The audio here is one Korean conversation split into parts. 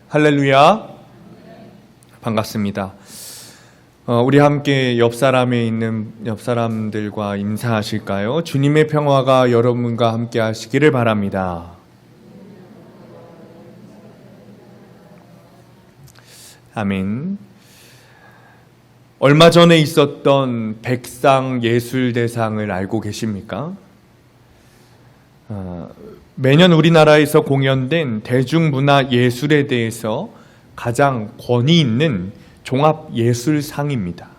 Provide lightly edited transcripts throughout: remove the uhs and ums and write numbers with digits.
할렐루야. 반갑습니다. 우리 함께 옆 사람들과 인사하실까요? 주님의 평화가 여러분과 함께 하시기를 바랍니다. 아멘. 얼마 전에 있었던 백상예술대상을 알고 계십니까? 매년 우리나라에서 공연된 대중문화예술에 대해서 가장 권위 있는 종합예술상입니다.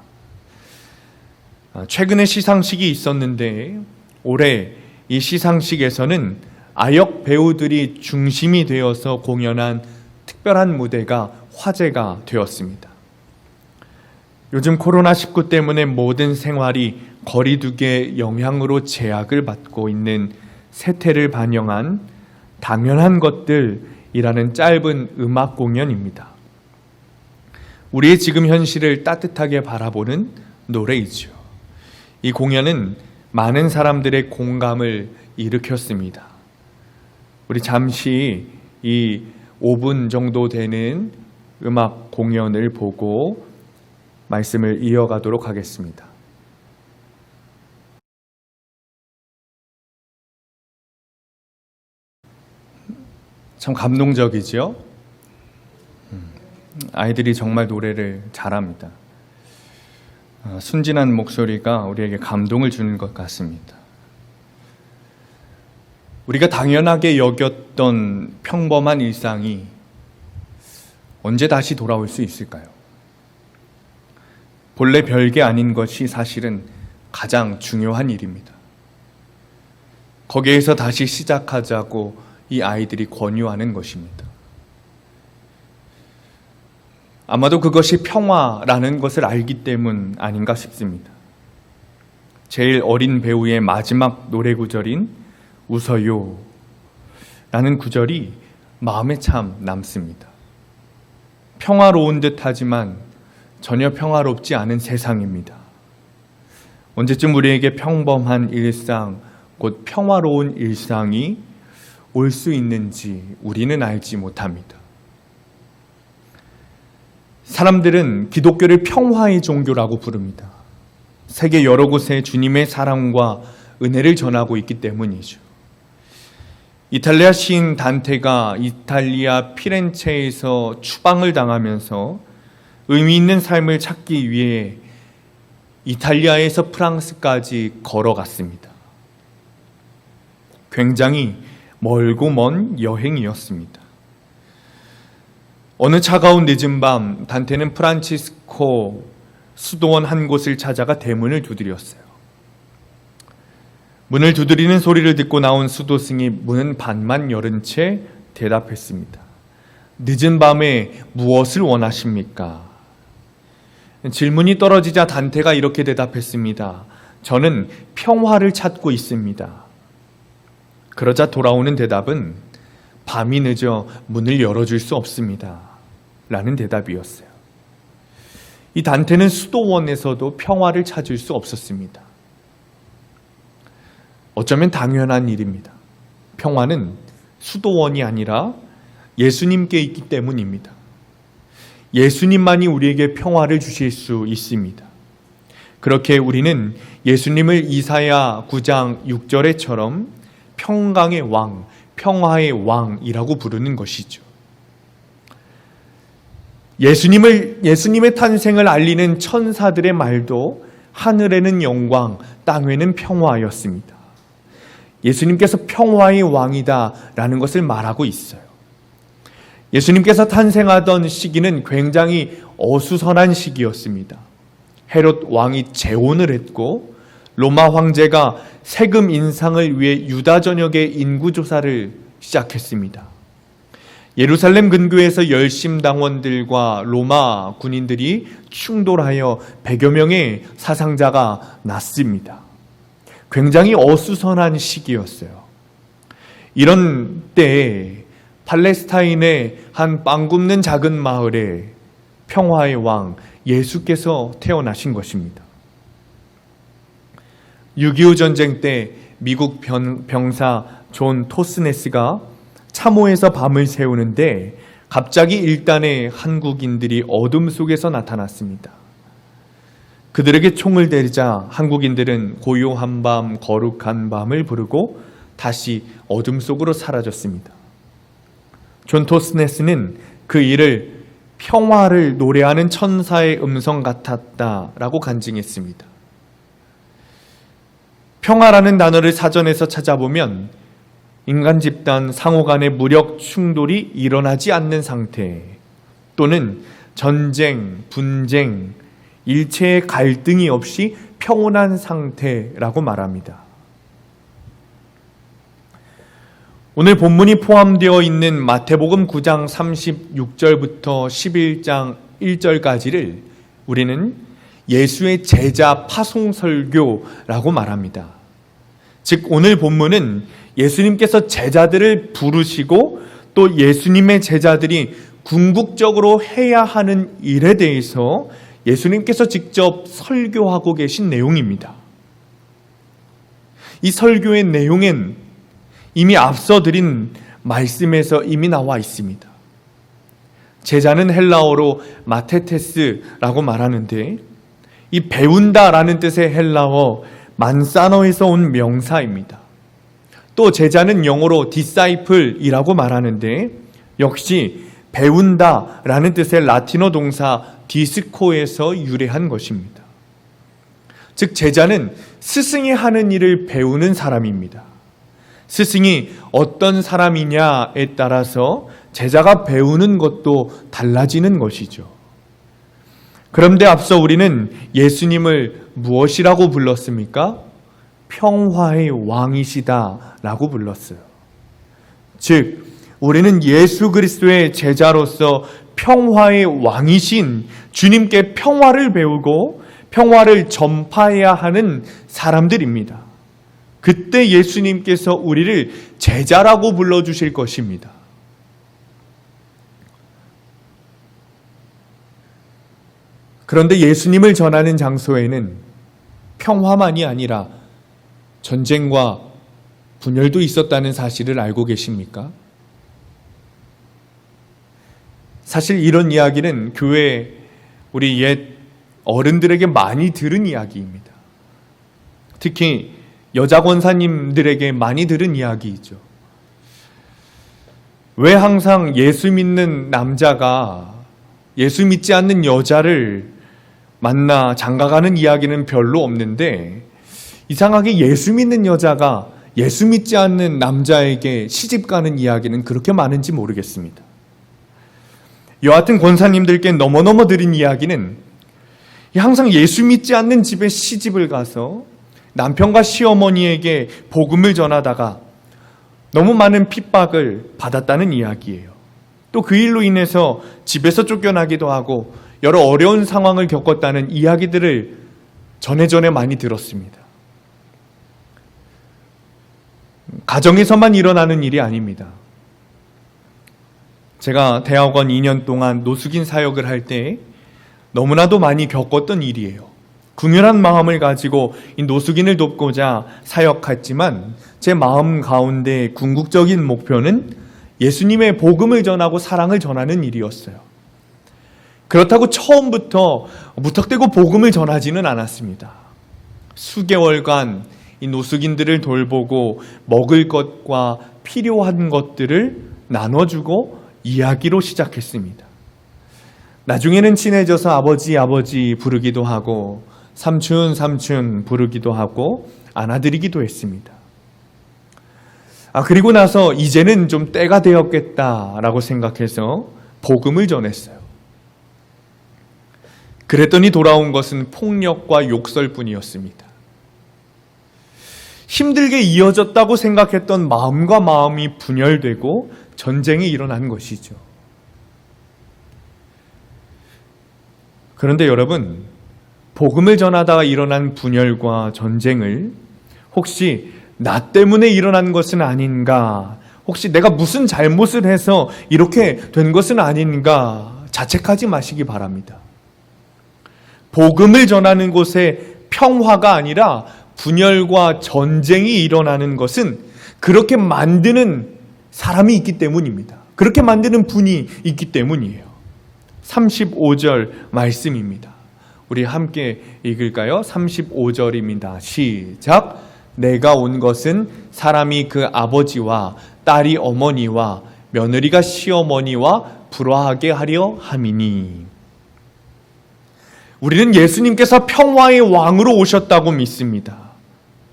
최근에 시상식이 있었는데 올해 이 시상식에서는 아역 배우들이 중심이 되어서 공연한 특별한 무대가 화제가 되었습니다. 요즘 코로나19 때문에 모든 생활이 거리두기의 영향으로 제약을 받고 있는 세태를 반영한 당연한 것들이라는 짧은 음악 공연입니다. 우리의 지금 현실을 따뜻하게 바라보는 노래이죠. 이 공연은 많은 사람들의 공감을 일으켰습니다. 우리 잠시 이 5분 정도 되는 음악 공연을 보고 말씀을 이어가도록 하겠습니다. 참 감동적이죠? 아이들이 정말 노래를 잘합니다. 순진한 목소리가 우리에게 감동을 주는 것 같습니다. 우리가 당연하게 여겼던 평범한 일상이 언제 다시 돌아올 수 있을까요? 본래 별게 아닌 것이 사실은 가장 중요한 일입니다. 거기에서 다시 시작하자고 이 아이들이 권유하는 것입니다. 아마도 그것이 평화라는 것을 알기 때문 아닌가 싶습니다. 제일 어린 배우의 마지막 노래 구절인 웃어요 라는 구절이 마음에 참 남습니다. 평화로운 듯 하지만 전혀 평화롭지 않은 세상입니다. 언제쯤 우리에게 평범한 일상, 곧 평화로운 일상이 올 수 있는지 우리는 알지 못합니다. 사람들은 기독교를 평화의 종교라고 부릅니다. 세계 여러 곳에 주님의 사랑과 은혜를 전하고 있기 때문이죠. 이탈리아 시인 단테가 이탈리아 피렌체에서 추방을 당하면서 의미 있는 삶을 찾기 위해 이탈리아에서 프랑스까지 걸어갔습니다. 굉장히 멀고 먼 여행이었습니다. 어느 차가운 늦은 밤 단테는 프란치스코 수도원 한 곳을 찾아가 대문을 두드렸어요. 문을 두드리는 소리를 듣고 나온 수도승이 문은 반만 열은 채 대답했습니다. 늦은 밤에 무엇을 원하십니까? 질문이 떨어지자 단테가 이렇게 대답했습니다. 저는 평화를 찾고 있습니다. 그러자 돌아오는 대답은 밤이 늦어 문을 열어줄 수 없습니다. 라는 대답이었어요. 이 단테는 수도원에서도 평화를 찾을 수 없었습니다. 어쩌면 당연한 일입니다. 평화는 수도원이 아니라 예수님께 있기 때문입니다. 예수님만이 우리에게 평화를 주실 수 있습니다. 그렇게 우리는 예수님을 이사야 9장 6절에처럼 평강의 왕, 평화의 왕이라고 부르는 것이죠. 예수님의 탄생을 알리는 천사들의 말도 하늘에는 영광, 땅에는 평화였습니다. 예수님께서 평화의 왕이다라는 것을 말하고 있어요. 예수님께서 탄생하던 시기는 굉장히 어수선한 시기였습니다. 헤롯 왕이 재혼을 했고 로마 황제가 세금 인상을 위해 유다 전역의 인구조사를 시작했습니다. 예루살렘 근교에서 열심당원들과 로마 군인들이 충돌하여 100여 명의 사상자가 났습니다. 굉장히 어수선한 시기였어요. 이런 때에 팔레스타인의 한 빵 굽는 작은 마을에 평화의 왕 예수께서 태어나신 것입니다. 6.25 전쟁 때 미국 병사 존 토스네스가 참호에서 밤을 새우는데 갑자기 일단의 한국인들이 어둠 속에서 나타났습니다. 그들에게 총을 대리자 한국인들은 고요한 밤, 거룩한 밤을 부르고 다시 어둠 속으로 사라졌습니다. 존 토스네스는 그 일을 평화를 노래하는 천사의 음성 같았다라고 간증했습니다. 평화라는 단어를 사전에서 찾아보면 인간 집단 상호 간의 무력 충돌이 일어나지 않는 상태 또는 전쟁, 분쟁, 일체의 갈등이 없이 평온한 상태라고 말합니다. 오늘 본문이 포함되어 있는 마태복음 9장 36절부터 11장 1절까지를 우리는 예수의 제자 파송 설교라고 말합니다. 즉 오늘 본문은 예수님께서 제자들을 부르시고 또 예수님의 제자들이 궁극적으로 해야 하는 일에 대해서 예수님께서 직접 설교하고 계신 내용입니다. 이 설교의 내용엔 이미 앞서 드린 말씀에서 이미 나와 있습니다. 제자는 헬라어로 마테테스라고 말하는데 이 배운다라는 뜻의 헬라어 만사너에서 온 명사입니다. 또 제자는 영어로 disciple이라고 말하는데 역시 배운다라는 뜻의 라틴어 동사 디스코에서 유래한 것입니다. 즉 제자는 스승이 하는 일을 배우는 사람입니다. 스승이 어떤 사람이냐에 따라서 제자가 배우는 것도 달라지는 것이죠. 그런데 앞서 우리는 예수님을 무엇이라고 불렀습니까? 평화의 왕이시다라고 불렀어요. 즉 우리는 예수 그리스도의 제자로서 평화의 왕이신 주님께 평화를 배우고 평화를 전파해야 하는 사람들입니다. 그때 예수님께서 우리를 제자라고 불러주실 것입니다. 그런데 예수님을 전하는 장소에는 평화만이 아니라 전쟁과 분열도 있었다는 사실을 알고 계십니까? 사실 이런 이야기는 교회 우리 옛 어른들에게 많이 들은 이야기입니다. 특히 여자 권사님들에게 많이 들은 이야기이죠. 왜 항상 예수 믿는 남자가 예수 믿지 않는 여자를 만나 장가가는 이야기는 별로 없는데 이상하게 예수 믿는 여자가 예수 믿지 않는 남자에게 시집가는 이야기는 그렇게 많은지 모르겠습니다. 여하튼 권사님들께 너무너무 들은 이야기는 항상 예수 믿지 않는 집에 시집을 가서 남편과 시어머니에게 복음을 전하다가 너무 많은 핍박을 받았다는 이야기예요. 또 그 일로 인해서 집에서 쫓겨나기도 하고 여러 어려운 상황을 겪었다는 이야기들을 전에 많이 들었습니다. 가정에서만 일어나는 일이 아닙니다. 제가 대학원 2년 동안 노숙인 사역을 할 때 너무나도 많이 겪었던 일이에요. 궁휼한 마음을 가지고 이 노숙인을 돕고자 사역했지만 제 마음 가운데 궁극적인 목표는 예수님의 복음을 전하고 사랑을 전하는 일이었어요. 그렇다고 처음부터 무턱대고 복음을 전하지는 않았습니다. 수개월간 이 노숙인들을 돌보고 먹을 것과 필요한 것들을 나눠주고 이야기로 시작했습니다. 나중에는 친해져서 아버지 부르기도 하고 삼촌 부르기도 하고 안아드리기도 했습니다. 그리고 나서 이제는 좀 때가 되었겠다라고 생각해서 복음을 전했어요. 그랬더니 돌아온 것은 폭력과 욕설뿐이었습니다. 힘들게 이어졌다고 생각했던 마음과 마음이 분열되고 전쟁이 일어난 것이죠. 그런데 여러분, 복음을 전하다가 일어난 분열과 전쟁을 혹시 나 때문에 일어난 것은 아닌가, 혹시 내가 무슨 잘못을 해서 이렇게 된 것은 아닌가 자책하지 마시기 바랍니다. 복음을 전하는 곳에 평화가 아니라 분열과 전쟁이 일어나는 것은 그렇게 만드는 사람이 있기 때문입니다. 그렇게 만드는 분이 있기 때문이에요. 35절 말씀입니다. 우리 함께 읽을까요? 35절입니다. 시작. 내가 온 것은 사람이 그 아버지와 딸이 어머니와 며느리가 시어머니와 불화하게 하려 함이니. 우리는 예수님께서 평화의 왕으로 오셨다고 믿습니다.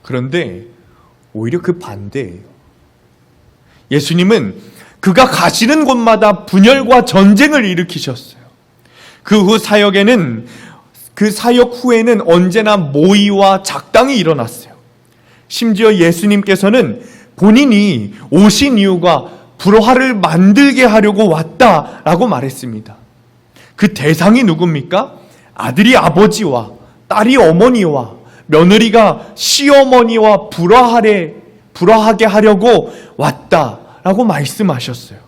그런데 오히려 그 반대예요. 예수님은 그가 가시는 곳마다 분열과 전쟁을 일으키셨어요. 그 사역 후에는 언제나 모의와 작당이 일어났어요. 심지어 예수님께서는 본인이 오신 이유가 불화를 만들게 하려고 왔다라고 말했습니다. 그 대상이 누굽니까? 아들이 아버지와 딸이 어머니와 며느리가 시어머니와 불화하게 하려고 왔다라고 말씀하셨어요.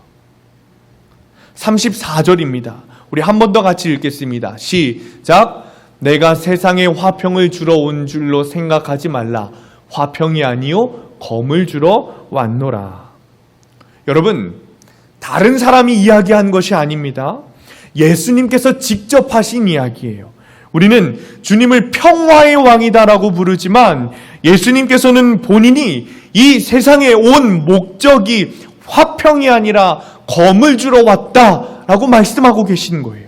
34절입니다. 우리 한 번 더 같이 읽겠습니다. 시작. 내가 세상에 화평을 주러 온 줄로 생각하지 말라. 화평이 아니요 검을 주러 왔노라. 여러분, 다른 사람이 이야기한 것이 아닙니다. 예수님께서 직접 하신 이야기예요. 우리는 주님을 평화의 왕이다라고 부르지만 예수님께서는 본인이 이 세상에 온 목적이 화평이 아니라 검을 주러 왔다라고 말씀하고 계시는 거예요.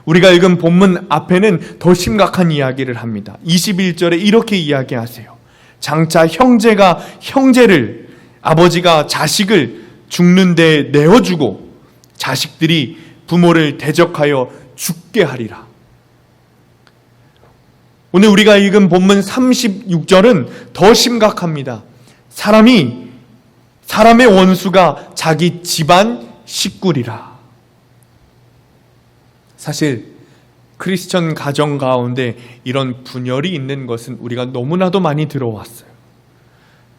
우리가 읽은 본문 앞에는 더 심각한 이야기를 합니다. 21절에 이렇게 이야기하세요. 장차 형제가 형제를, 아버지가 자식을 죽는 데 내어주고 자식들이 부모를 대적하여 죽게 하리라. 오늘 우리가 읽은 본문 36절은 더 심각합니다. 사람의 원수가 자기 집안 식구리라. 사실 크리스천 가정 가운데 이런 분열이 있는 것은 우리가 너무나도 많이 들어왔어요.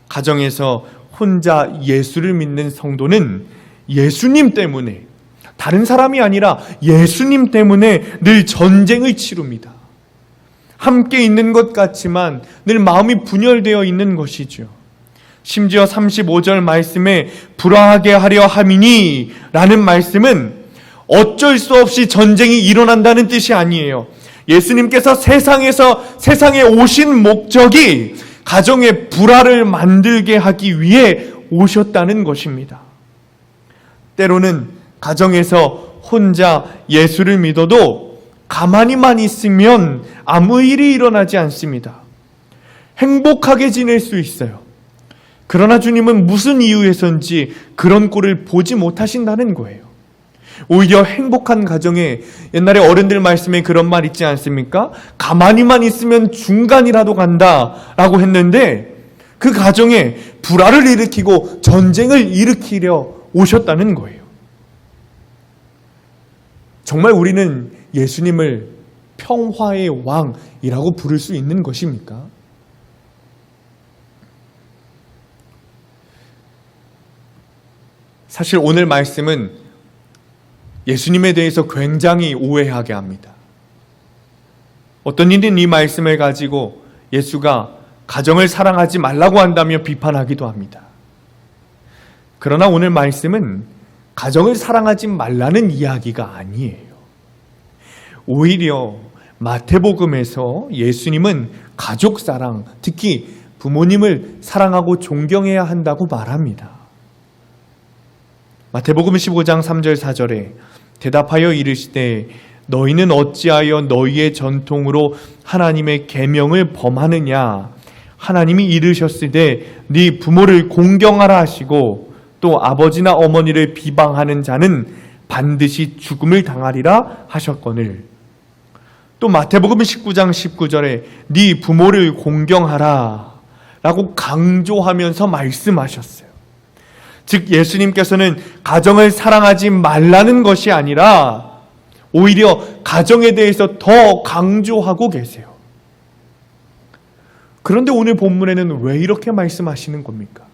가정에서 혼자 예수를 믿는 성도는 예수님 때문에, 다른 사람이 아니라 예수님 때문에 늘 전쟁을 치릅니다. 함께 있는 것 같지만 늘 마음이 분열되어 있는 것이죠. 심지어 35절 말씀에 불화하게 하려 함이니 라는 말씀은 어쩔 수 없이 전쟁이 일어난다는 뜻이 아니에요. 예수님께서 세상에 오신 목적이 가정의 불화를 만들게 하기 위해 오셨다는 것입니다. 때로는 가정에서 혼자 예수를 믿어도 가만히만 있으면 아무 일이 일어나지 않습니다. 행복하게 지낼 수 있어요. 그러나 주님은 무슨 이유에서인지 그런 꼴을 보지 못하신다는 거예요. 오히려 행복한 가정에 옛날에 어른들 말씀에 그런 말 있지 않습니까? 가만히만 있으면 중간이라도 간다라고 했는데 그 가정에 불화를 일으키고 전쟁을 일으키려 오셨다는 거예요. 정말 우리는 예수님을 평화의 왕이라고 부를 수 있는 것입니까? 사실 오늘 말씀은 예수님에 대해서 굉장히 오해하게 합니다. 어떤 이는 이 말씀을 가지고 예수가 가정을 사랑하지 말라고 한다며 비판하기도 합니다. 그러나 오늘 말씀은 가정을 사랑하지 말라는 이야기가 아니에요. 오히려 마태복음에서 예수님은 가족 사랑, 특히 부모님을 사랑하고 존경해야 한다고 말합니다. 마태복음 15장 3절 4절에 대답하여 이르시되 너희는 어찌하여 너희의 전통으로 하나님의 계명을 범하느냐. 하나님이 이르셨으되 네 부모를 공경하라 하시고 또 아버지나 어머니를 비방하는 자는 반드시 죽음을 당하리라 하셨거늘. 또 마태복음 19장 19절에 네 부모를 공경하라 라고 강조하면서 말씀하셨어요. 즉 예수님께서는 가정을 사랑하지 말라는 것이 아니라 오히려 가정에 대해서 더 강조하고 계세요. 그런데 오늘 본문에는 왜 이렇게 말씀하시는 겁니까?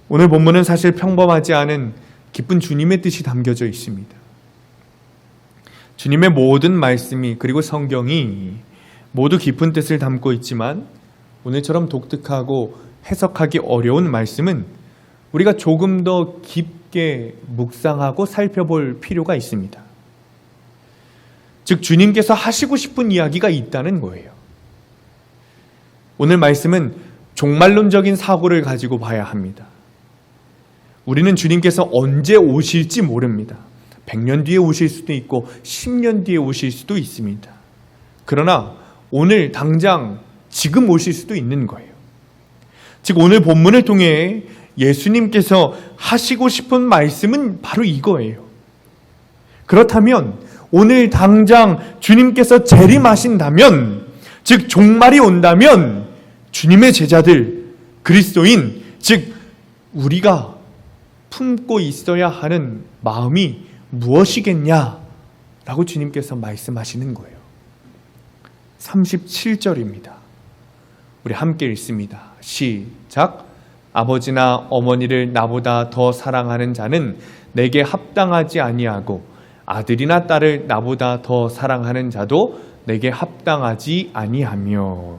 오늘 본문은 사실 평범하지 않은 깊은 주님의 뜻이 담겨져 있습니다. 주님의 모든 말씀이 그리고 성경이 모두 깊은 뜻을 담고 있지만 오늘처럼 독특하고 해석하기 어려운 말씀은 우리가 조금 더 깊게 묵상하고 살펴볼 필요가 있습니다. 즉 주님께서 하시고 싶은 이야기가 있다는 거예요. 오늘 말씀은 종말론적인 사고를 가지고 봐야 합니다. 우리는 주님께서 언제 오실지 모릅니다. 100년 뒤에 오실 수도 있고 10년 뒤에 오실 수도 있습니다. 그러나 오늘 당장 지금 오실 수도 있는 거예요. 즉 오늘 본문을 통해 예수님께서 하시고 싶은 말씀은 바로 이거예요. 그렇다면 오늘 당장 주님께서 재림하신다면, 즉 종말이 온다면 주님의 제자들, 그리스도인, 즉 우리가 품고 있어야 하는 마음이 무엇이겠냐라고 주님께서 말씀하시는 거예요. 37절입니다. 우리 함께 읽습니다. 시작. 아버지나 어머니를 나보다 더 사랑하는 자는 내게 합당하지 아니하고 아들이나 딸을 나보다 더 사랑하는 자도 내게 합당하지 아니하며.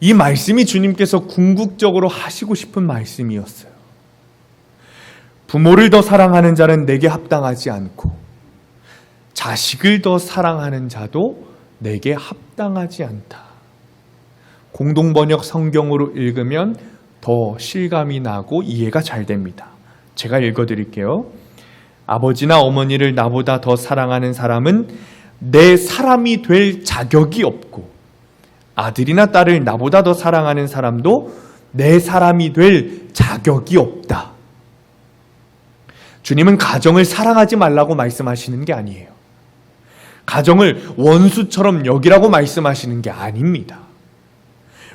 이 말씀이 주님께서 궁극적으로 하시고 싶은 말씀이었어요. 부모를 더 사랑하는 자는 내게 합당하지 않고 자식을 더 사랑하는 자도 내게 합당하지 않다. 공동번역 성경으로 읽으면 더 실감이 나고 이해가 잘 됩니다. 제가 읽어드릴게요. 아버지나 어머니를 나보다 더 사랑하는 사람은 내 사람이 될 자격이 없고 아들이나 딸을 나보다 더 사랑하는 사람도 내 사람이 될 자격이 없다. 주님은 가정을 사랑하지 말라고 말씀하시는 게 아니에요. 가정을 원수처럼 여기라고 말씀하시는 게 아닙니다.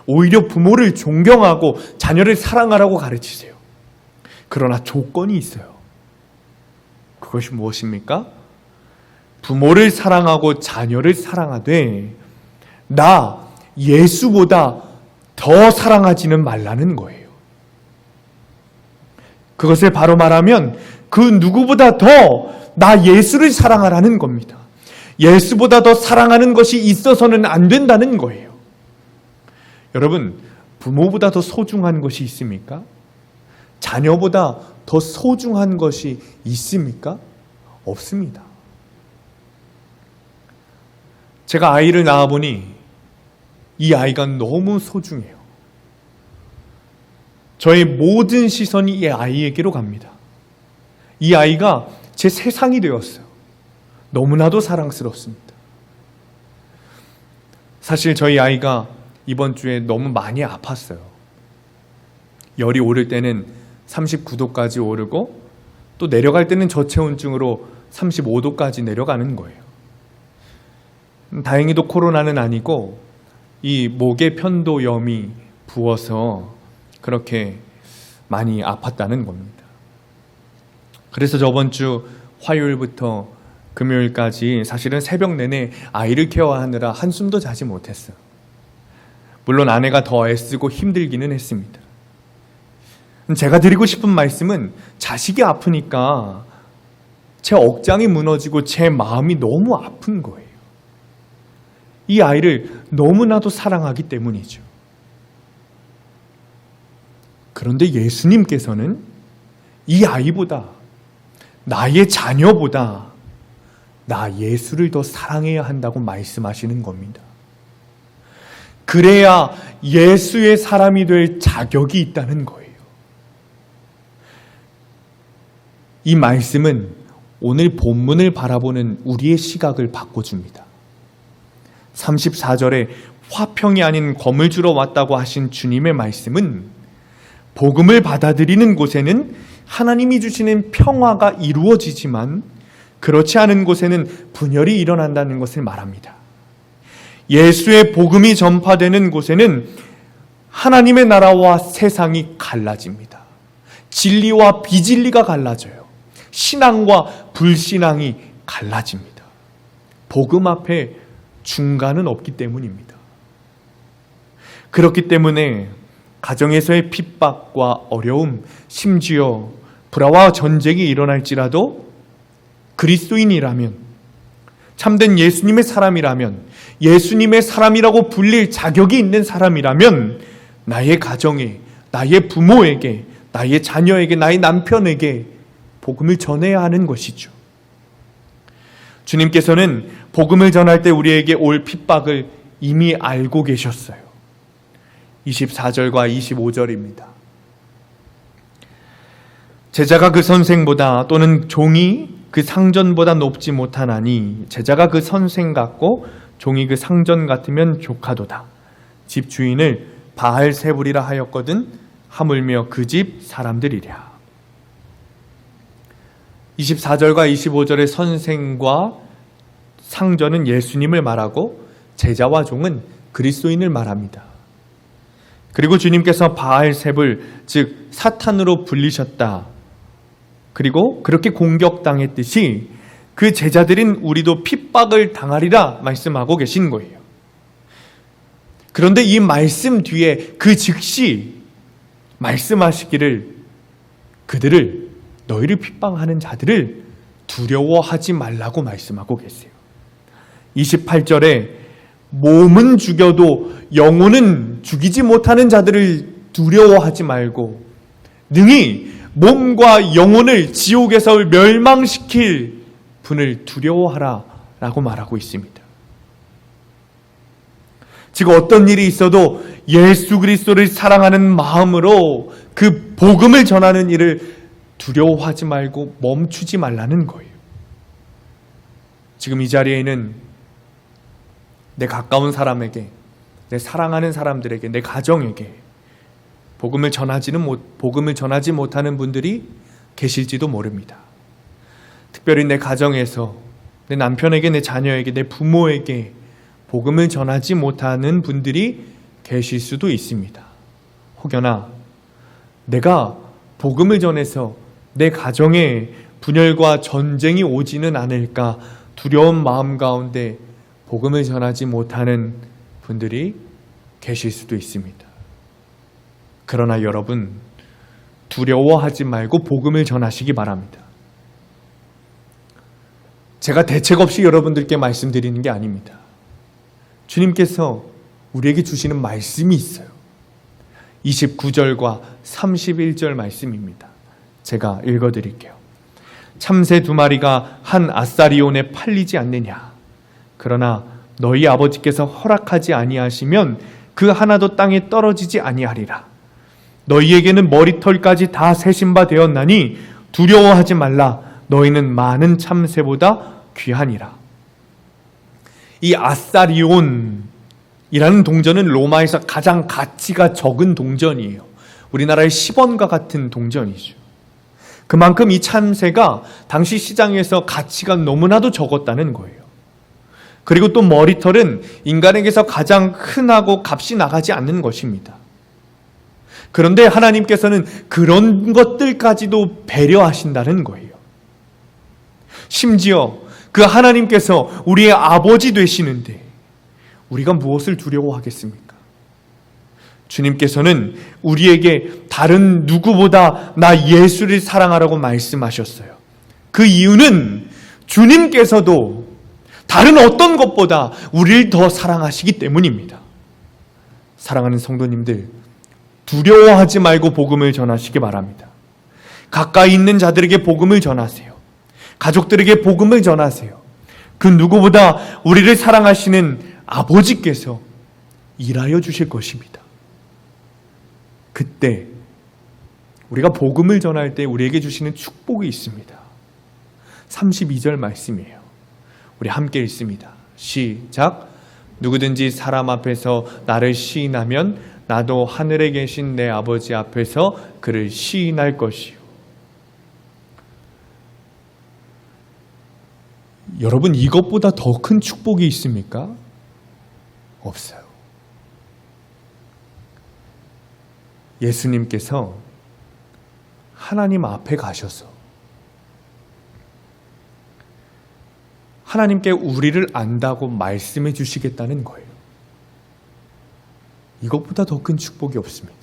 오히려 부모를 존경하고 자녀를 사랑하라고 가르치세요. 그러나 조건이 있어요. 그것이 무엇입니까? 부모를 사랑하고 자녀를 사랑하되 나 예수보다 더 사랑하지는 말라는 거예요. 그것을 바로 말하면 그 누구보다 더 나 예수를 사랑하라는 겁니다. 예수보다 더 사랑하는 것이 있어서는 안 된다는 거예요. 여러분, 부모보다 더 소중한 것이 있습니까? 자녀보다 더 소중한 것이 있습니까? 없습니다. 제가 아이를 낳아보니 이 아이가 너무 소중해요. 저의 모든 시선이 이 아이에게로 갑니다. 이 아이가 제 세상이 되었어요. 너무나도 사랑스럽습니다. 사실 저희 아이가 이번 주에 너무 많이 아팠어요. 열이 오를 때는 39도까지 오르고 또 내려갈 때는 저체온증으로 35도까지 내려가는 거예요. 다행히도 코로나는 아니고 이 목의 편도염이 부어서 그렇게 많이 아팠다는 겁니다. 그래서 저번 주 화요일부터 금요일까지 사실은 새벽 내내 아이를 케어하느라 한숨도 자지 못했어요. 물론 아내가 더 애쓰고 힘들기는 했습니다. 제가 드리고 싶은 말씀은 자식이 아프니까 제 억장이 무너지고 제 마음이 너무 아픈 거예요. 이 아이를 너무나도 사랑하기 때문이죠. 그런데 예수님께서는 이 아이보다 나의 자녀보다 나 예수를 더 사랑해야 한다고 말씀하시는 겁니다. 그래야 예수의 사람이 될 자격이 있다는 거예요. 이 말씀은 오늘 본문을 바라보는 우리의 시각을 바꿔줍니다. 34절에 화평이 아닌 검을 주러 왔다고 하신 주님의 말씀은 복음을 받아들이는 곳에는 하나님이 주시는 평화가 이루어지지만 그렇지 않은 곳에는 분열이 일어난다는 것을 말합니다. 예수의 복음이 전파되는 곳에는 하나님의 나라와 세상이 갈라집니다. 진리와 비진리가 갈라져요. 신앙과 불신앙이 갈라집니다. 복음 앞에 중간은 없기 때문입니다. 그렇기 때문에 가정에서의 핍박과 어려움, 심지어 불화와 전쟁이 일어날지라도 그리스도인이라면, 참된 예수님의 사람이라면, 예수님의 사람이라고 불릴 자격이 있는 사람이라면 나의 가정에, 나의 부모에게, 나의 자녀에게, 나의 남편에게 복음을 전해야 하는 것이죠. 주님께서는 복음을 전할 때 우리에게 올 핍박을 이미 알고 계셨어요. 24절과 25절입니다. 제자가 그 선생보다 또는 종이 그 상전보다 높지 못하나니 제자가 그 선생 같고 종이 그 상전 같으면 조카도다. 집 주인을 바알세불이라 하였거든 하물며 그 집 사람들이랴. 24절과 25절의 선생과 상전은 예수님을 말하고 제자와 종은 그리스도인을 말합니다. 그리고 주님께서 바알세불 즉 사탄으로 불리셨다. 그리고 그렇게 공격당했듯이 그 제자들인 우리도 핍박을 당하리라 말씀하고 계신 거예요. 그런데 이 말씀 뒤에 그 즉시 말씀하시기를 그들을 너희를 핍박하는 자들을 두려워하지 말라고 말씀하고 계세요. 28절에 몸은 죽여도 영혼은 죽이지 못하는 자들을 두려워하지 말고 능히 몸과 영혼을 지옥에서 멸망시킬 분을 두려워하라 라고 말하고 있습니다. 즉 어떤 일이 있어도 예수 그리스도를 사랑하는 마음으로 그 복음을 전하는 일을 두려워하지 말고 멈추지 말라는 거예요. 지금 이 자리에는 내 가까운 사람에게, 내 사랑하는 사람들에게, 내 가정에게 복음을 전하지 못하는 분들이 계실지도 모릅니다. 특별히 내 가정에서 내 남편에게, 내 자녀에게, 내 부모에게 복음을 전하지 못하는 분들이 계실 수도 있습니다. 혹여나 내가 복음을 전해서 내 가정에 분열과 전쟁이 오지는 않을까 두려운 마음 가운데 복음을 전하지 못하는 분들이 계실 수도 있습니다. 그러나 여러분, 두려워하지 말고 복음을 전하시기 바랍니다. 제가 대책 없이 여러분들께 말씀드리는 게 아닙니다. 주님께서 우리에게 주시는 말씀이 있어요. 29절과 31절 말씀입니다. 제가 읽어드릴게요. 참새 2마리가 한 아사리온에 팔리지 않느냐. 그러나 너희 아버지께서 허락하지 아니하시면 그 하나도 땅에 떨어지지 아니하리라. 너희에게는 머리털까지 다 세신 바 되었나니 두려워하지 말라. 너희는 많은 참새보다 귀하니라. 이 아사리온이라는 동전은 로마에서 가장 가치가 적은 동전이에요. 우리나라의 10원과 같은 동전이죠. 그만큼 이 참새가 당시 시장에서 가치가 너무나도 적었다는 거예요. 그리고 또 머리털은 인간에게서 가장 흔하고 값이 나가지 않는 것입니다. 그런데 하나님께서는 그런 것들까지도 배려하신다는 거예요. 심지어 그 하나님께서 우리의 아버지 되시는데 우리가 무엇을 두려워하겠습니까? 주님께서는 우리에게 다른 누구보다 나 예수를 사랑하라고 말씀하셨어요. 그 이유는 주님께서도 다른 어떤 것보다 우리를 더 사랑하시기 때문입니다. 사랑하는 성도님들, 두려워하지 말고 복음을 전하시기 바랍니다. 가까이 있는 자들에게 복음을 전하세요. 가족들에게 복음을 전하세요. 그 누구보다 우리를 사랑하시는 아버지께서 일하여 주실 것입니다. 그때 우리가 복음을 전할 때 우리에게 주시는 축복이 있습니다. 32절 말씀이에요. 우리 함께 읽습니다. 시작. 누구든지 사람 앞에서 나를 시인하면 나도 하늘에 계신 내 아버지 앞에서 그를 시인할 것이요. 여러분, 이것보다 더 큰 축복이 있습니까? 없어요. 예수님께서 하나님 앞에 가셔서 하나님께 우리를 안다고 말씀해 주시겠다는 거예요. 이것보다 더 큰 축복이 없습니다.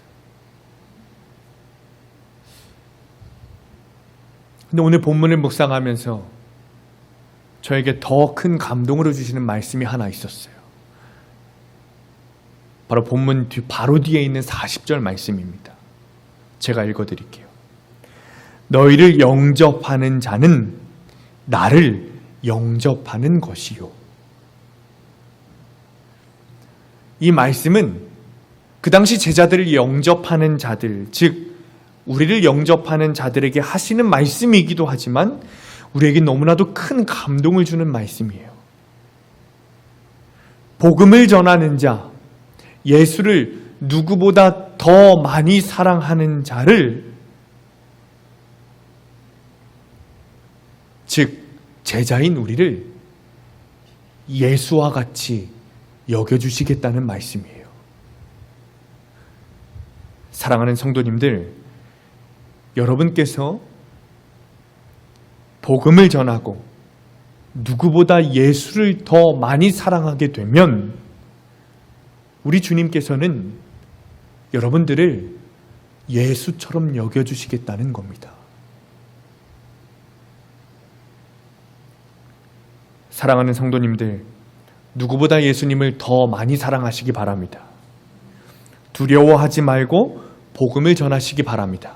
근데 오늘 본문을 묵상하면서 저에게 더 큰 감동으로 주시는 말씀이 하나 있었어요. 바로 본문 바로 뒤에 있는 40절 말씀입니다. 제가 읽어드릴게요. 너희를 영접하는 자는 나를 영접하는 것이요. 이 말씀은 그 당시 제자들을 영접하는 자들, 즉 우리를 영접하는 자들에게 하시는 말씀이기도 하지만 우리에게 너무나도 큰 감동을 주는 말씀이에요. 복음을 전하는 자, 예수를 누구보다 더 많이 사랑하는 자를, 즉 제자인 우리를 예수와 같이 여겨주시겠다는 말씀이에요. 사랑하는 성도님들, 여러분께서 복음을 전하고 누구보다 예수를 더 많이 사랑하게 되면 우리 주님께서는 여러분들을 예수처럼 여겨주시겠다는 겁니다. 사랑하는 성도님들, 누구보다 예수님을 더 많이 사랑하시기 바랍니다. 두려워하지 말고 복음을 전하시기 바랍니다.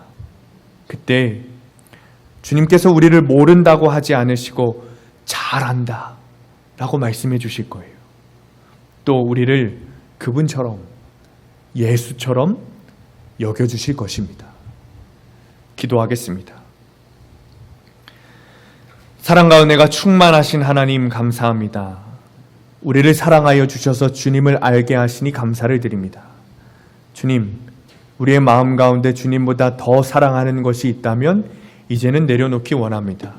그때 주님께서 우리를 모른다고 하지 않으시고 잘한다 라고 말씀해 주실 거예요. 또 우리를 그분처럼, 예수처럼 여겨주실 것입니다. 기도하겠습니다. 사랑과 은혜가 충만하신 하나님 감사합니다. 우리를 사랑하여 주셔서 주님을 알게 하시니 감사를 드립니다. 주님, 우리의 마음 가운데 주님보다 더 사랑하는 것이 있다면 이제는 내려놓기 원합니다.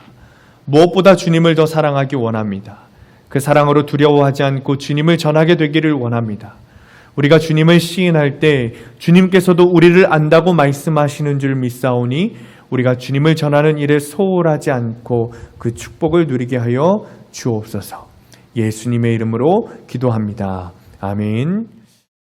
무엇보다 주님을 더 사랑하기 원합니다. 그 사랑으로 두려워하지 않고 주님을 전하게 되기를 원합니다. 우리가 주님을 시인할 때 주님께서도 우리를 안다고 말씀하시는 줄 믿사오니 우리가 주님을 전하는 일에 소홀하지 않고 그 축복을 누리게 하여 주옵소서. 예수님의 이름으로 기도합니다. 아멘.